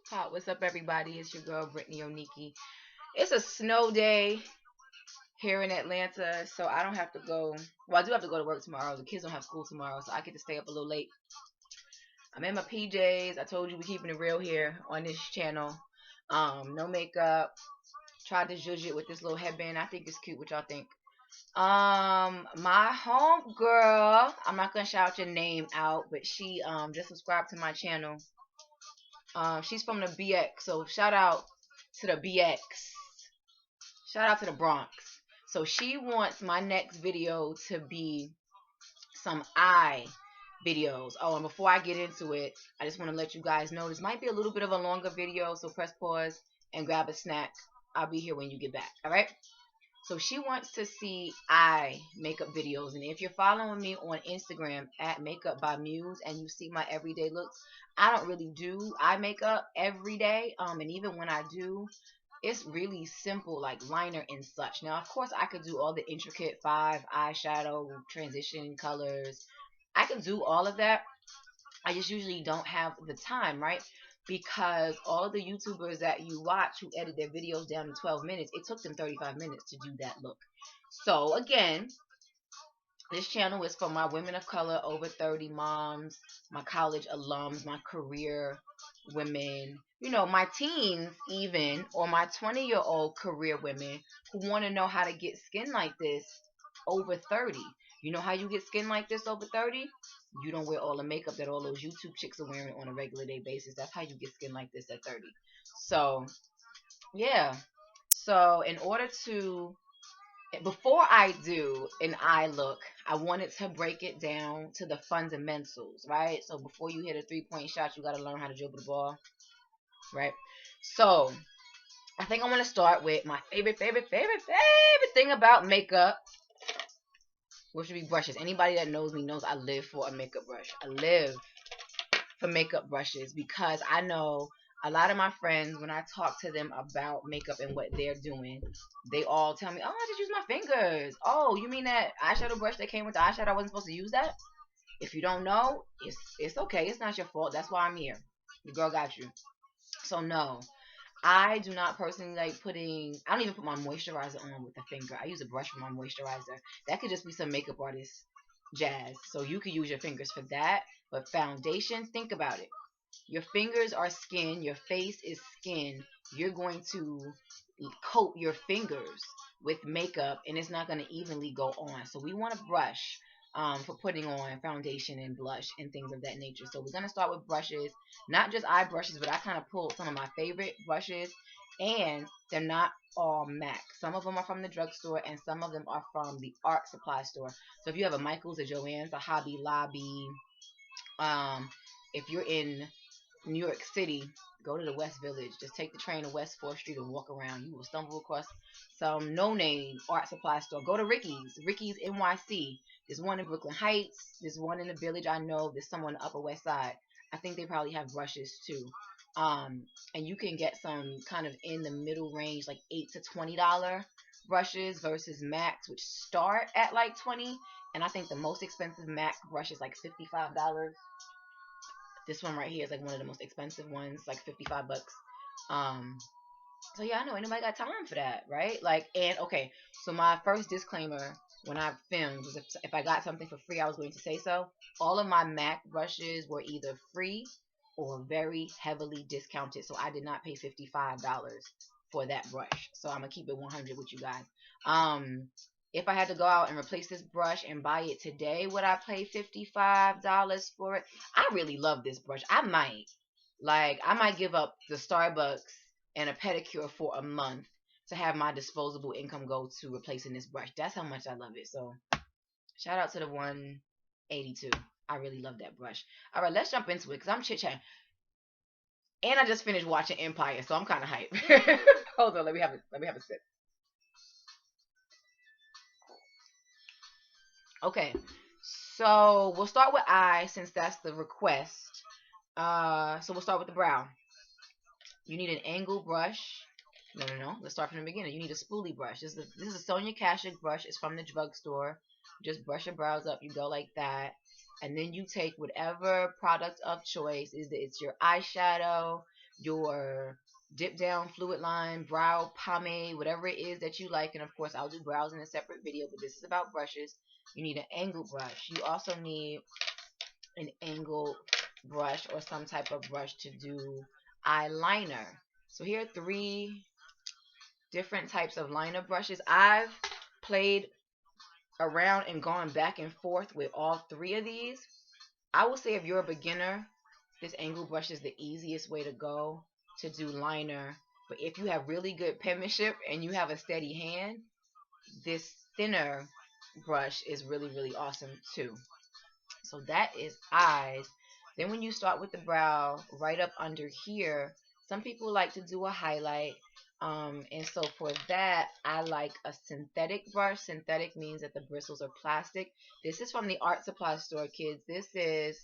Pop, what's up, everybody? It's your girl, Brittany Oniki. It's a snow day here in Atlanta, so I don't have to go. Well, I do have to go to work tomorrow. The kids don't have school tomorrow, so I get to stay up a little late. I'm in my PJs. I told you we're keeping it real here on this channel. No makeup. Tried to zhuzh it with this little headband. I think it's cute. What y'all think? My home girl. I'm not gonna shout your name out, but she just subscribed to my channel. She's from the BX, so shout out to the BX. Shout out to the Bronx. So she wants my next video to be some eye videos. Oh, and before I get into it, I just want to let you guys know this might be a little bit of a longer video, so press pause and grab a snack. I'll be here when you get back. All right? So she wants to see eye makeup videos, and if you're following me on Instagram at Makeup by Muse and you see my everyday looks, I don't really do eye makeup every day. And even when I do, it's really simple, like liner and such. Now, of course, I could do all the intricate FAVE eyeshadow transition colors. I can do all of that. I just usually don't have the time, right? Because all of the YouTubers that you watch who edit their videos down to 12 minutes, it took them 35 minutes to do that look. So again, this channel is for my women of color over 30 moms, my college alums, my career women, my teens even, or my 20-year-old career women who want to know how to get skin like this over 30. You know how you get skin like this over 30? You don't wear all the makeup that all those YouTube chicks are wearing on a regular day basis. That's how you get skin like this at 30. So, yeah. So, in order to before I do an eye look, I wanted to break it down to the fundamentals, right? So before you hit a 3-point shot, you got to learn how to dribble the ball, right? So I think I want to start with my favorite thing about makeup, which would be brushes. Anybody that knows me knows I live for a makeup brush. I live for makeup brushes because I know a lot of my friends, when I talk to them about makeup and what they're doing, they all tell me, oh, I just use my fingers. Oh, you mean that eyeshadow brush that came with the eyeshadow? I wasn't supposed to use that? If you don't know, it's okay. It's not your fault. That's why I'm here. The girl got you. So no, I do not personally like I don't even put my moisturizer on with the finger. I use a brush for my moisturizer. That could just be some makeup artist jazz. So you could use your fingers for that. But foundation, think about it. Your fingers are skin. Your face is skin. You're going to coat your fingers with makeup, and it's not going to evenly go on. So we want a brush for putting on foundation and blush and things of that nature. So we're going to start with brushes, not just eye brushes, but I kind of pulled some of my favorite brushes, and they're not all MAC. Some of them are from the drugstore, and some of them are from the art supply store. So if you have a Michael's, a Joann's, a Hobby Lobby, if you're in New York City, go to the West Village. Just take the train to West 4th Street and walk around. You will stumble across some no-name art supply store. Go to Ricky's NYC. There's one in Brooklyn Heights. There's one in the Village. I know there's someone on the Upper West Side. I think they probably have brushes too. And you can get some kind of in the middle range, like $8 to $20 brushes versus Macs, which start at like 20. And I think the most expensive Mac brush is like $55. This one right here is like one of the most expensive ones, like 55 bucks. Um, so yeah, I know ain't nobody got time for that, right? Like, and okay, so my first disclaimer when I filmed was if I got something for free, I was going to say so. All of my MAC brushes were either free or very heavily discounted, so I did not pay $55 for that brush. So I'm gonna keep it 100 with you guys. If I had to go out and replace this brush and buy it today, would I pay $55 for it? I really love this brush. I might give up the Starbucks and a pedicure for a month to have my disposable income go to replacing this brush. That's how much I love it. So shout out to the 182. I really love that brush. All right, let's jump into it because I'm chit-chatting. And I just finished watching Empire, so I'm kind of hyped. Hold on, let me have a sip. Okay, so we'll start with eye since that's the request. So we'll start with the brow. You need an angle brush. No. Let's start from the beginning. You need a spoolie brush. This is a Sonia Kashuk brush. It's from the drugstore. Just brush your brows up. You go like that. And then you take whatever product of choice. Either it's your eyeshadow, your dip down fluid line, brow pomade, whatever it is that you like. And of course, I'll do brows in a separate video, but this is about brushes. You need an angle brush. You also need an angle brush or some type of brush to do eyeliner. So here are 3 different types of liner brushes. I've played around and gone back and forth with all 3 of these. I will say if you're a beginner, this angle brush is the easiest way to go to do liner. But if you have really good penmanship and you have a steady hand, this thinner brush is really, really awesome too. So that is eyes. Then when you start with the brow, right up under here, some people like to do a highlight. And so for that, I like a synthetic brush. Synthetic means that the bristles are plastic. This is from the art supply store, kids. This is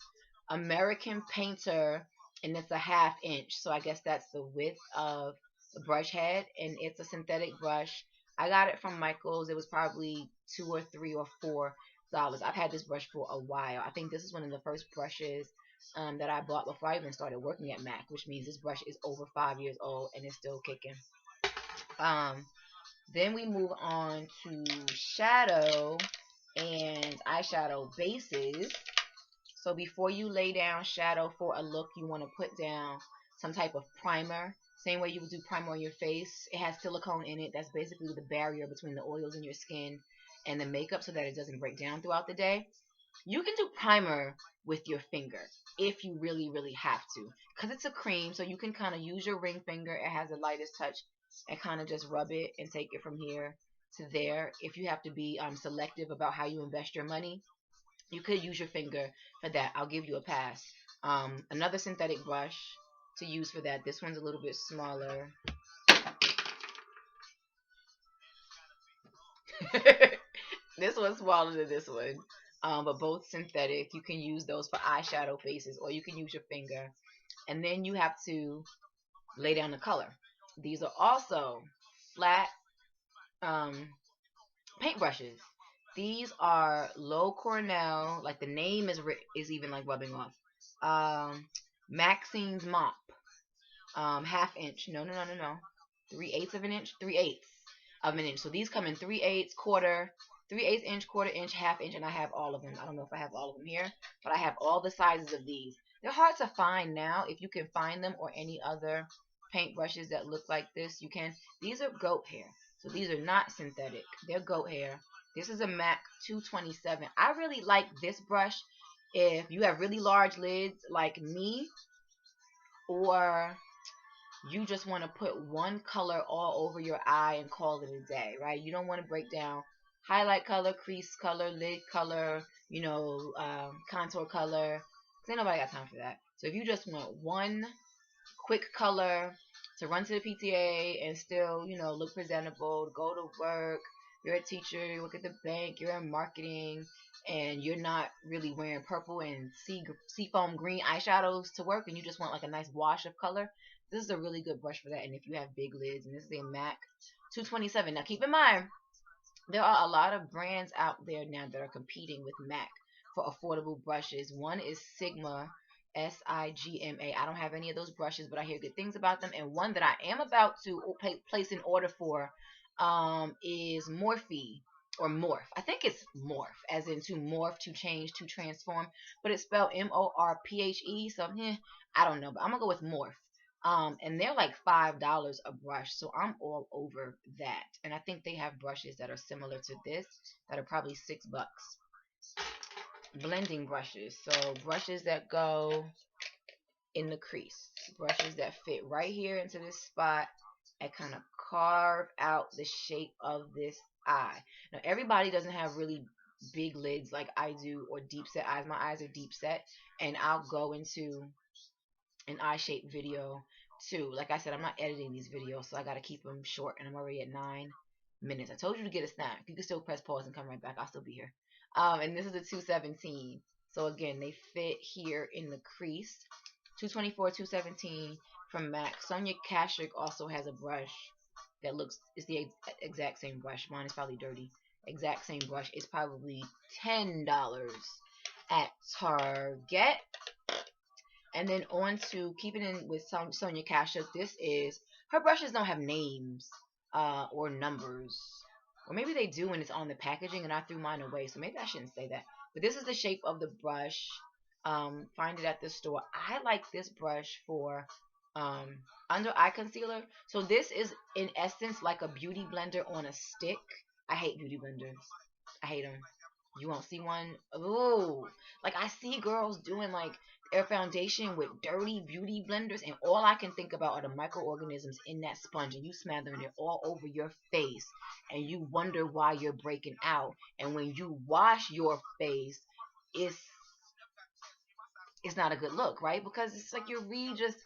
American Painter, and it's a 1/2 inch. So I guess that's the width of the brush head, and it's a synthetic brush. I got it from Michael's. It was probably $2 or $3 or $4. I've had this brush for a while. I think this is one of the first brushes that I bought before I even started working at MAC, which means this brush is over 5 years old and it's still kicking. Then we move on to shadow and eyeshadow bases. So before you lay down shadow for a look, you want to put down some type of primer. Same way you would do primer on your face. It has silicone in it. That's basically the barrier between the oils in your skin and the makeup so that it doesn't break down throughout the day. You can do primer with your finger if you really, really have to, because it's a cream, so you can kind of use your ring finger. It has the lightest touch and kind of just rub it and take it from here to there. If you have to be selective about how you invest your money, you could use your finger for that. I'll give you a pass. Another synthetic brush to use for that. This one's a little bit smaller. This one's smaller than this one. But both synthetic. You can use those for eyeshadow bases, or you can use your finger. And then you have to lay down the color. These are also flat paintbrushes. These are Low Cornell, like the name is even like rubbing off. Maxine's Mop, 1/2 inch. No. 3/8 of an inch. 3/8 of an inch. So these come in 3/8, quarter, 3/8 inch, quarter inch, 1/2 inch, and I have all of them. I don't know if I have all of them here, but I have all the sizes of these. They're hard to find now. If you can find them or any other paintbrushes that look like this, you can. These are goat hair. So these are not synthetic. They're goat hair. This is a MAC 227. I really like this brush if you have really large lids like me, or you just want to put one color all over your eye and call it a day, right? You don't want to break down highlight color, crease color, lid color, contour color. 'Cause ain't nobody got time for that. So if you just want one quick color to run to the PTA and still, look presentable, go to work, you're a teacher, you work at the bank, you're in marketing, and you're not really wearing purple and seafoam green eyeshadows to work, and you just want like a nice wash of color, this is a really good brush for that. And if you have big lids, and this is a MAC 227. Now keep in mind, there are a lot of brands out there now that are competing with MAC for affordable brushes. One is Sigma, Sigma. I don't have any of those brushes, but I hear good things about them. And one that I am about to place an order for is Morphe or Morph. I think it's Morph, as in to morph, to change, to transform, but it's spelled Morphe. So I don't know, but I'm gonna go with Morph. And they're like $5 a brush, so I'm all over that. And I think they have brushes that are similar to this that are probably $6. Blending brushes, so brushes that go in the crease, brushes that fit right here into this spot and kind of carve out the shape of this eye. Now everybody doesn't have really big lids like I do, or deep set eyes. My eyes are deep set, and I'll go into an eye shape video too. Like I said, I'm not editing these videos, so I gotta keep them short, and I'm already at 9 minutes. I told you to get a snack. You can still press pause and come right back. I'll still be here. And this is a 217. So again, they fit here in the crease. 224, 217 from MAC. Sonia Kashuk also has a brush that is the exact same brush. Mine is probably dirty. Exact same brush. It's probably $10 at Target. And then on to keeping in with Sonia Kashuk. This is her brushes don't have names or numbers. Or maybe they do and it's on the packaging and I threw mine away. So maybe I shouldn't say that. But this is the shape of the brush. Find it at the store. I like this brush for um, under eye concealer. So this is in essence like a beauty blender on a stick. I hate beauty blenders. I hate them. You won't see one. Ooh, like I see girls doing like their foundation with dirty beauty blenders, and all I can think about are the microorganisms in that sponge, and you smattering it all over your face, and you wonder why you're breaking out. And when you wash your face, it's it's not a good look, right? Because it's like you're really just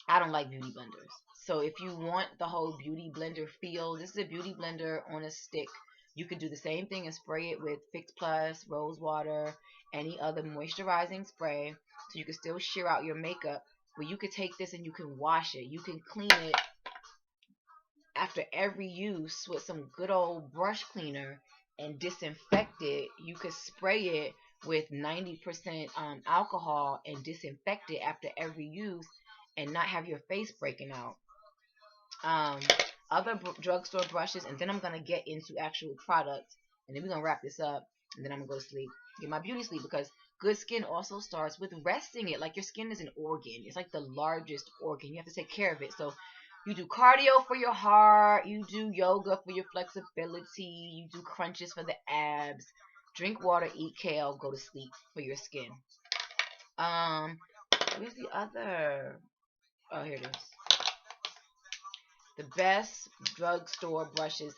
I don't like beauty blenders. So if you want the whole beauty blender feel, this is a beauty blender on a stick. You could do the same thing and spray it with Fix Plus, rose water, any other moisturizing spray. So you can still sheer out your makeup. But you could take this and you can wash it. You can clean it after every use with some good old brush cleaner and disinfect it. You could spray it with 90% alcohol and disinfect it after every use and not have your face breaking out. Um, other drugstore brushes, and then I'm gonna get into actual products, and then we're gonna wrap this up, and then I'm gonna go to sleep, get my beauty sleep, because good skin also starts with resting it. Like your skin is an organ; it's like the largest organ. You have to take care of it. So you do cardio for your heart, you do yoga for your flexibility, you do crunches for the abs, drink water, eat kale, go to sleep for your skin. Um, where's the other? Oh, here it is. The best drugstore brushes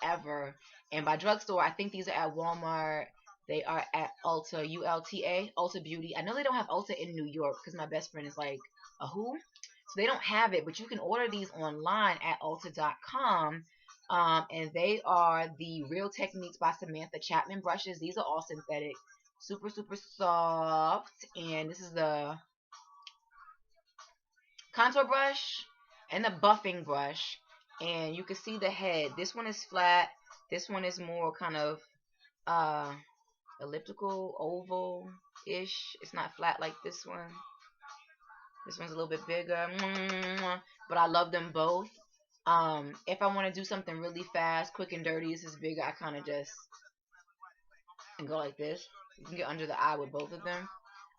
ever. And by drugstore, I think these are at Walmart. They are at Ulta, ULTA, Ulta Beauty. I know they don't have Ulta in New York because my best friend is like a who? So they don't have it, but you can order these online at Ulta.com. And they are the Real Techniques by Samantha Chapman brushes. These are all synthetic, super, super soft. And this is the contour brush and the buffing brush, and you can see the head. This one is flat, this one is more kind of uh elliptical, oval ish. It's not flat like this one. This one's a little bit bigger, but I love them both. If I want to do something really fast, quick and dirty, this is bigger. I kind of just and go like this. You can get under the eye with both of them.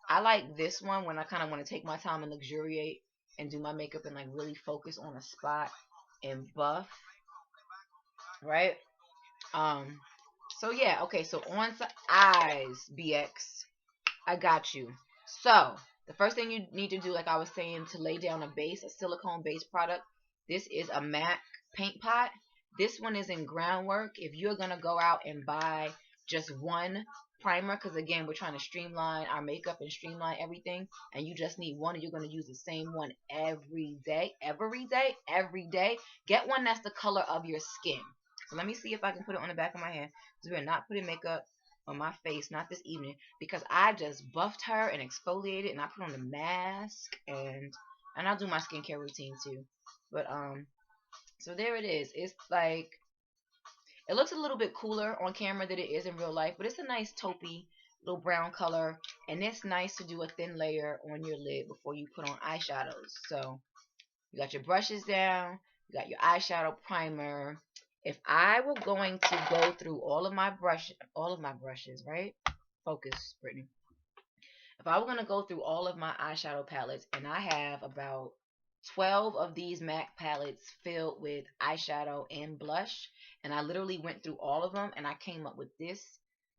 I like this one when I kind of want to take my time and luxuriate and do my makeup and like really focus on a spot and buff, right? Um, so yeah, okay, so on to eyes, BX. I got you. So the first thing you need to do, like I was saying, to lay down a base, a silicone base product. This is a MAC paint pot. This one is in groundwork. If you're gonna go out and buy just one primer, because again, we're trying to streamline our makeup and streamline everything, and you just need one, and you're gonna use the same one every day. Get one that's the color of your skin. So let me see if I can put it on the back of my hand, because we're not putting makeup on my face, not this evening, because I just buffed her and exfoliated, and I put on the mask, and I'll do my skincare routine too. But so there it is. It's like it looks a little bit cooler on camera than it is in real life, but it's a nice taupey little brown color, and it's nice to do a thin layer on your lid before you put on eyeshadows. So you got your brushes down, you got your eyeshadow primer. If I were going to go through all of my brushes, right? Focus, Brittany. If I were going to go through all of my eyeshadow palettes, and I have about 12 of these MAC palettes filled with eyeshadow and blush, and I literally went through all of them, and I came up with this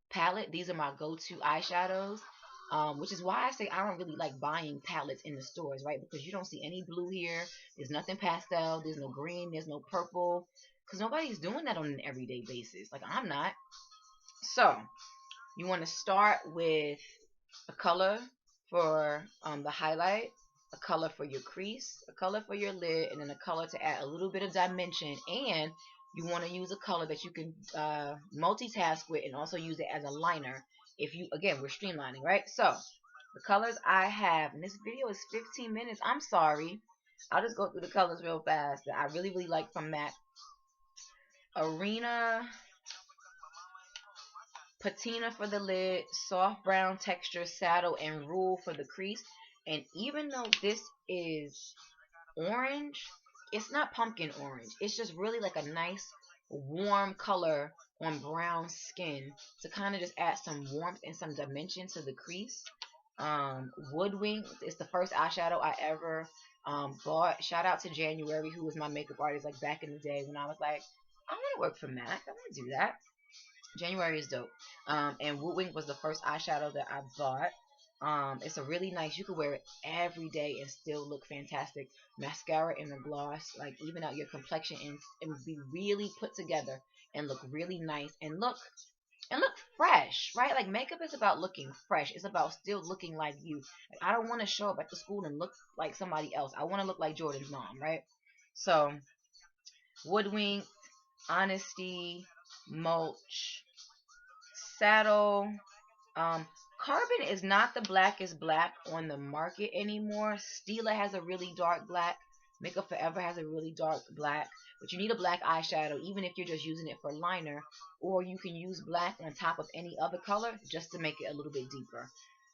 palette. These are my go-to eyeshadows, which is why I say I don't really like buying palettes in the stores, right? Because you don't see any blue here. There's nothing pastel. There's no green. There's no purple. Because nobody's doing that on an everyday basis. Like, I'm not. So, you want to start with a color for the highlight, a color for your crease, a color for your lid, and then a color to add a little bit of dimension. And you want to use a color that you can multitask with and also use it as a liner. If you, again, we're streamlining, right? So the colors I have, and this video is 15 minutes. I'm sorry. I'll just go through the colors real fast that I really, really like from MAC. Arena, patina for the lid, soft brown texture saddle, and rule for the crease. And even though this is orange, it's not pumpkin orange. It's just really like a nice warm color on brown skin to kind of just add some warmth and some dimension to the crease. Woodwink is the first eyeshadow I ever bought. Shout out to January, who was my makeup artist like back in the day when I was like, I want to work for MAC. I want to do that. January is dope. And Woodwink was the first eyeshadow that I bought. It's a really nice. You could wear it every day and still look fantastic. Mascara and a gloss, like even out your complexion and be really put together and look really nice and look fresh, right? Like makeup is about looking fresh. It's about still looking like you. Like, I don't want to show up at the school and look like somebody else. I want to look like Jordan's mom, right? So Woodwink, Honesty, Mulch, Saddle. Um, Carbon is not the blackest black on the market anymore. Stila has a really dark black. Makeup Forever has a really dark black. But you need a black eyeshadow, even if you're just using it for liner. Or you can use black on top of any other color just to make it a little bit deeper.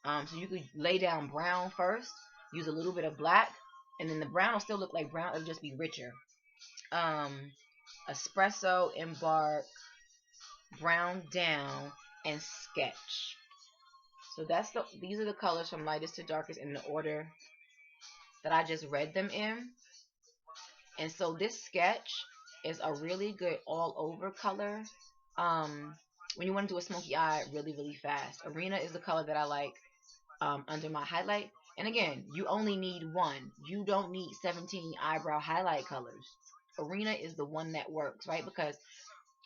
So you could lay down brown first, use a little bit of black, and then the brown will still look like brown. It'll just be richer. Espresso, Embark, Brown Down, and Sketch. So these are the colors from lightest to darkest in the order that I just read them in. And so this Sketch is a really good all over color. When you want to do a smoky eye really, really fast. Arena is the color that I like under my highlight. And again, you only need one. You don't need 17 eyebrow highlight colors. Arena is the one that works, right? Because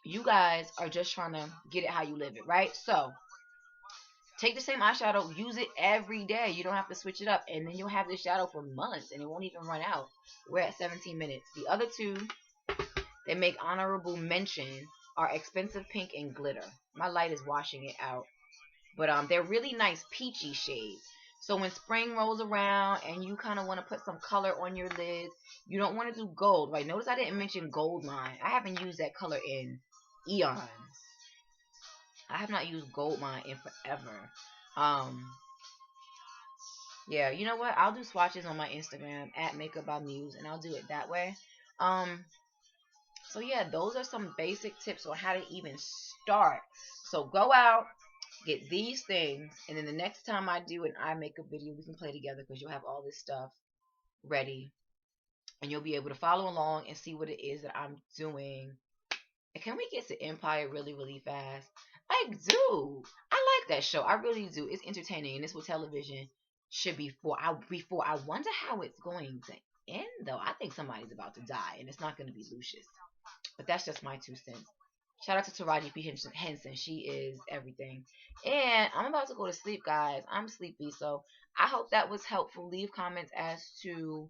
you guys are just trying to get it how you live it, right? So take the same eyeshadow, use it every day. You don't have to switch it up. And then you'll have this shadow for months and it won't even run out. We're at 17 minutes. The other two that make honorable mention are Expensive Pink and Glitter. My light is washing it out. But they're really nice peachy shades. So when spring rolls around and you kind of want to put some color on your lids, you don't want to do gold, right? Notice I didn't mention gold mine. I haven't used that color in eons. I have not used gold mine in forever. Yeah, you know what? I'll do swatches on my Instagram at Makeup by Muse, and I'll do it that way. So yeah, those are some basic tips on how to even start. So go out, get these things, and then the next time I do an eye makeup video, we can play together because you'll have all this stuff ready, and you'll be able to follow along and see what it is that I'm doing. And can we get to Empire really, really fast? I do. I like that show. I really do. It's entertaining, and it's what television should be for. I wonder how it's going to end, though. I think somebody's about to die, and it's not going to be Lucius. But that's just my 2 cents. Shout out to Taraji P. Henson. She is everything. And I'm about to go to sleep, guys. I'm sleepy, so I hope that was helpful. Leave comments as to